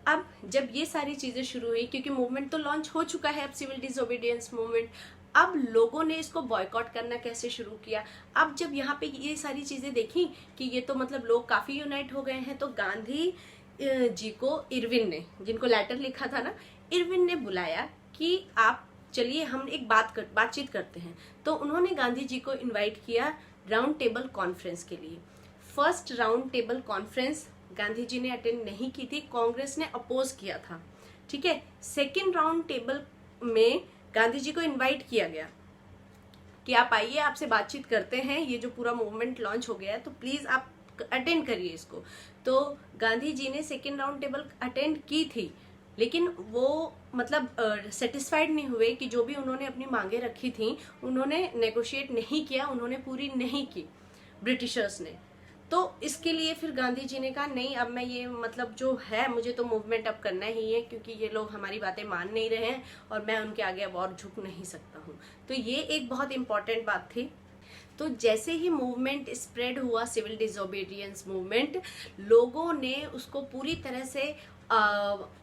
अब जब ये सारी चीजें शुरू हुई, क्योंकि मूवमेंट तो लॉन्च हो चुका है अब, सिविल डिसोबीडियंस मूवमेंट, अब लोगों ने इसको बॉयकॉट करना कैसे शुरू किया। अब जब यहाँ पे ये सारी चीजें देखी कि ये तो मतलब लोग काफी यूनाइट हो गए हैं, तो गांधी जी को इरविन ने, जिनको लेटर लिखा था ना, इरविन ने बुलाया कि आप चलिए हम एक बातचीत करते हैं। तो उन्होंने गांधी जी को इनवाइट किया राउंड टेबल कॉन्फ्रेंस के लिए। First round table conference Gandhi ji ने अटेंड नहीं की थी, कांग्रेस ने अपोज किया था, ठीक है। सेकेंड राउंड टेबल में गांधी जी को इनवाइट किया गया कि आप आइए, आपसे बातचीत करते हैं, ये जो पूरा मूवमेंट लॉन्च हो गया है तो प्लीज आप अटेंड करिए इसको। तो गांधी जी ने सेकेंड राउंड टेबल अटेंड की थी, लेकिन वो मतलब सेटिस्फाइड नहीं हुए कि जो भी उन्होंने अपनी मांगे रखी थी उन्होंने नेगोशिएट नहीं किया, उन्होंने पूरी नहीं की ब्रिटिशर्स ने। तो इसके लिए फिर गांधी जी ने कहा नहीं, अब मैं ये मतलब जो है मुझे तो मूवमेंट अब करना ही है, क्योंकि ये लोग हमारी बातें मान नहीं रहे हैं और मैं उनके आगे अब और झुक नहीं सकता हूँ। तो ये एक बहुत इंपॉर्टेंट बात थी। तो जैसे ही मूवमेंट स्प्रेड हुआ, सिविल डिसोबीडियंस मूवमेंट, लोगों ने उसको पूरी तरह से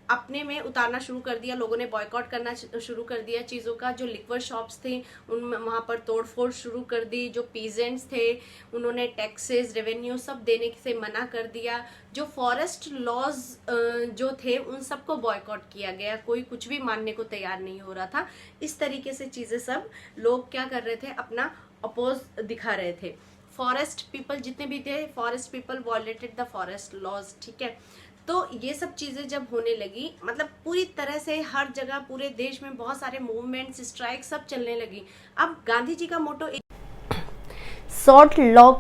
अपने में उतारना शुरू कर दिया। लोगों ने बॉयकॉट करना शुरू कर दिया चीज़ों का। जो लिक्वर शॉप्स थी उन वहाँ पर तोड़फोड़ शुरू कर दी। जो पीजेंट्स थे उन्होंने टैक्सेस, रेवेन्यू सब देने से मना कर दिया। जो फॉरेस्ट लॉज जो थे उन सबको बॉयकॉट किया गया, कोई कुछ भी मानने को तैयार नहीं हो रहा था। इस तरीके से चीज़ें सब लोग क्या कर रहे थे, अपना अपोज दिखा रहे थे। फॉरेस्ट पीपल जितने भी थे, forest people violated the forest laws, ठीक है। तो ये सब चीजें जब होने लगी, मतलब पूरी तरह से हर जगह पूरे देश में बहुत सारे मूवमेंट्स, स्ट्राइक सब चलने लगी। अब गांधी जी का मोटो शॉर्ट लॉ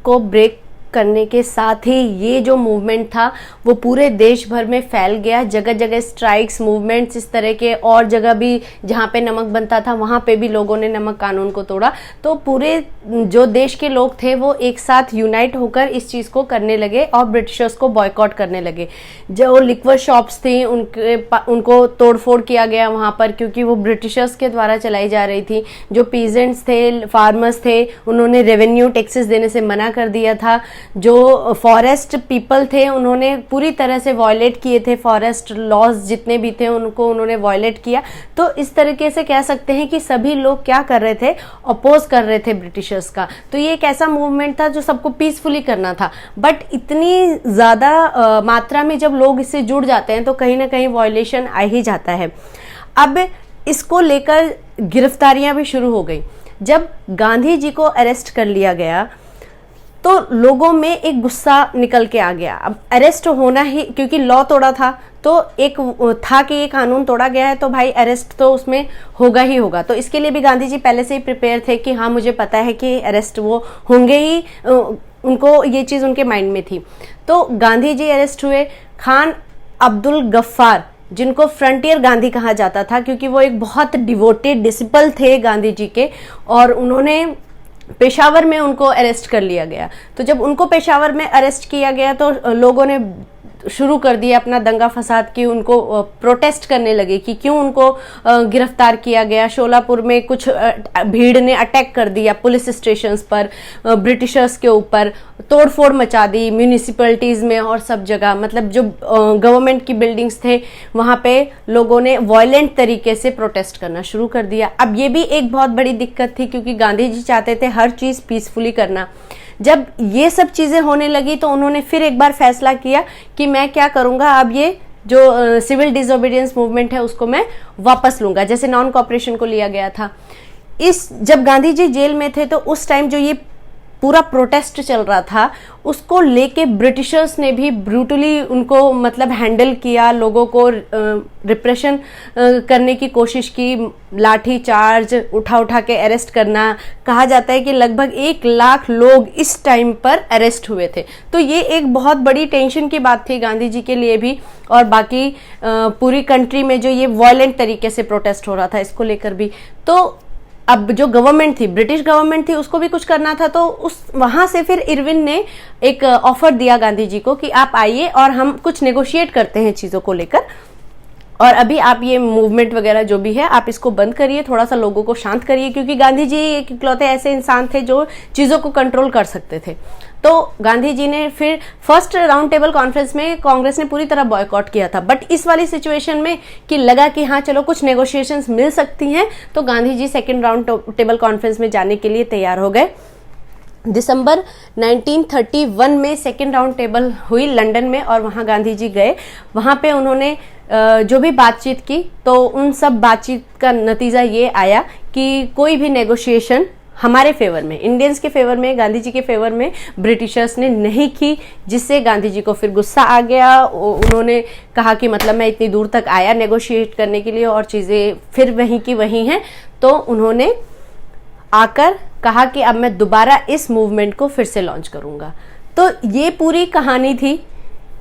को ब्रेक करने के साथ ही ये जो मूवमेंट था वो पूरे देश भर में फैल गया। जगह जगह स्ट्राइक्स, मूवमेंट्स इस तरह के, और जगह भी जहाँ पे नमक बनता था वहाँ पे भी लोगों ने नमक कानून को तोड़ा। तो पूरे जो देश के लोग थे वो एक साथ यूनाइट होकर इस चीज़ को करने लगे और ब्रिटिशर्स को बॉयकॉट करने लगे। जो लिक्वर शॉप्स थी उनको तोड़फोड़ किया गया वहाँ पर, क्योंकि वो ब्रिटिशर्स के द्वारा चलाई जा रही थी। जो पीजेंट्स थे, फार्मर्स थे, उन्होंने रेवेन्यू टैक्सेस देने से मना कर दिया था। जो फॉरेस्ट पीपल थे उन्होंने पूरी तरह से वॉयलेट किए थे, फॉरेस्ट लॉज जितने भी थे उनको उन्होंने वॉयलेट किया। तो इस तरीके से कह सकते हैं कि सभी लोग क्या कर रहे थे, अपोज कर रहे थे ब्रिटिशर्स का। तो ये एक ऐसा मूवमेंट था जो सबको पीसफुली करना था। बट इतनी ज्यादा मात्रा में जब लोग इससे जुड़ जाते हैं तो कहीं ना कहीं वॉयलेशन आ ही जाता है। अब इसको लेकर गिरफ्तारियां भी शुरू हो गई। जब गांधी जी को अरेस्ट कर लिया गया तो लोगों में एक गुस्सा निकल के आ गया। अब अरेस्ट होना ही, क्योंकि लॉ तोड़ा था तो एक था कि ये कानून तोड़ा गया है तो भाई अरेस्ट तो उसमें होगा ही होगा। तो इसके लिए भी गांधी जी पहले से ही प्रिपेयर थे कि हाँ मुझे पता है कि अरेस्ट वो होंगे ही, उनको ये चीज़ उनके माइंड में थी। तो गांधी जी अरेस्ट हुए। खान अब्दुल गफ्फार, जिनको फ्रंटियर गांधी कहा जाता था क्योंकि वो एक बहुत डिवोटेड डिसिपल थे गांधी जी के, और उन्होंने पेशावर में उनको अरेस्ट कर लिया गया। तो जब उनको पेशावर में अरेस्ट किया गया तो लोगों ने शुरू कर दिया अपना दंगा फसाद की, उनको प्रोटेस्ट करने लगे कि क्यों उनको गिरफ्तार किया गया। शोलापुर में कुछ भीड़ ने अटैक कर दिया पुलिस स्टेशंस पर, ब्रिटिशर्स के ऊपर तोड़फोड़ मचा दी म्यूनिसिपैलिटीज में और सब जगह। मतलब जो गवर्नमेंट की बिल्डिंग्स थे वहां पे लोगों ने वायलेंट तरीके से प्रोटेस्ट करना शुरू कर दिया। अब ये भी एक बहुत बड़ी दिक्कत थी क्योंकि गांधी जी चाहते थे हर चीज पीसफुली करना। जब ये सब चीजें होने लगी तो उन्होंने फिर एक बार फैसला किया कि मैं क्या करूंगा, अब ये जो सिविल डिसोबीडियंस मूवमेंट है उसको मैं वापस लूंगा, जैसे नॉन कॉपरेशन को लिया गया था। जब गांधी जी जेल में थे तो उस टाइम जो ये पूरा प्रोटेस्ट चल रहा था उसको लेके ब्रिटिशर्स ने भी ब्रूटली उनको मतलब हैंडल किया, लोगों को रिप्रेशन करने की कोशिश की, लाठी चार्ज, उठा के अरेस्ट करना। कहा जाता है कि लगभग 1 लाख लोग इस टाइम पर अरेस्ट हुए थे। तो ये एक बहुत बड़ी टेंशन की बात थी गांधी जी के लिए भी और बाकी पूरी कंट्री में जो ये वायलेंट तरीके से प्रोटेस्ट हो रहा था इसको लेकर भी। तो अब जो गवर्नमेंट थी, ब्रिटिश गवर्नमेंट थी, उसको भी कुछ करना था। तो उस वहां से फिर इरविन ने एक ऑफर दिया गांधी जी को कि आप आइए और हम कुछ नेगोशिएट करते हैं चीजों को लेकर, और अभी आप ये मूवमेंट वगैरह जो भी है आप इसको बंद करिए, थोड़ा सा लोगों को शांत करिए, क्योंकि गांधी जी एक इकलौते ऐसे इंसान थे जो चीजों को कंट्रोल कर सकते थे। तो गांधी जी ने फिर फर्स्ट राउंड टेबल कॉन्फ्रेंस में कांग्रेस ने पूरी तरह बॉयकॉट किया था, बट इस वाली सिचुएशन में कि लगा कि हाँ चलो कुछ नेगोशिएशंस मिल सकती हैं, तो Gandhi ji second round table conference में जाने के लिए तैयार हो गए। दिसंबर 1931 में सेकेंड राउंड टेबल हुई लंदन में, और वहां गांधी जी गए। वहां पे उन्होंने जो भी बातचीत की, तो उन सब बातचीत का नतीजा ये आया कि कोई भी नेगोशिएशन हमारे फेवर में, इंडियंस के फेवर में, गांधी जी के फेवर में ब्रिटिशर्स ने नहीं की, जिससे गांधी जी को फिर गुस्सा आ गया। उन्होंने कहा कि मतलब मैं इतनी दूर तक आया नेगोशिएट करने के लिए और चीजें फिर वहीं की वहीं हैं। तो उन्होंने आकर कहा कि अब मैं दोबारा इस मूवमेंट को फिर से लॉन्च करूंगा। तो ये पूरी कहानी थी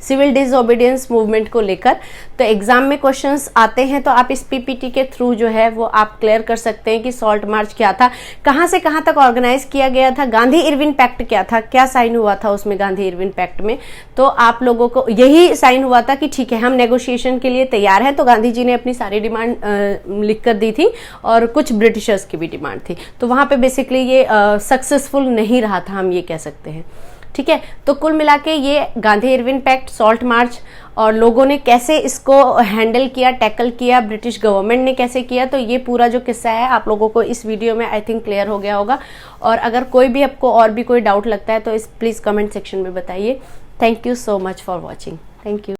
सिविल डिसओबीडियंस मूवमेंट को लेकर। तो एग्जाम में क्वेश्चंस आते हैं, तो आप इस पीपीटी के थ्रू जो है वो आप क्लियर कर सकते हैं कि सॉल्ट मार्च क्या था, कहां से कहां तक ऑर्गेनाइज किया गया था, गांधी इरविन पैक्ट क्या था, क्या साइन हुआ था उसमें गांधी इरविन पैक्ट में। तो आप लोगों को यही साइन हुआ था कि ठीक है हम नेगोशिएशन के लिए तैयार हैं। तो गांधी जी ने अपनी सारी डिमांड लिख कर दी थी और कुछ ब्रिटिशर्स की भी डिमांड थी। तो वहां पे बेसिकली ये सक्सेसफुल नहीं रहा था, हम ये कह सकते हैं। ठीक है, तो कुल मिला के ये Gandhi Irwin pact, salt march और लोगों ने कैसे इसको हैंडल किया, टैकल किया, ब्रिटिश गवर्नमेंट ने कैसे किया, तो ये पूरा जो किस्सा है आप लोगों को इस वीडियो में आई थिंक क्लियर हो गया होगा। और अगर कोई भी आपको और भी कोई डाउट लगता है तो इस प्लीज कमेंट सेक्शन में बताइए। Thank you so much for watching. Thank you.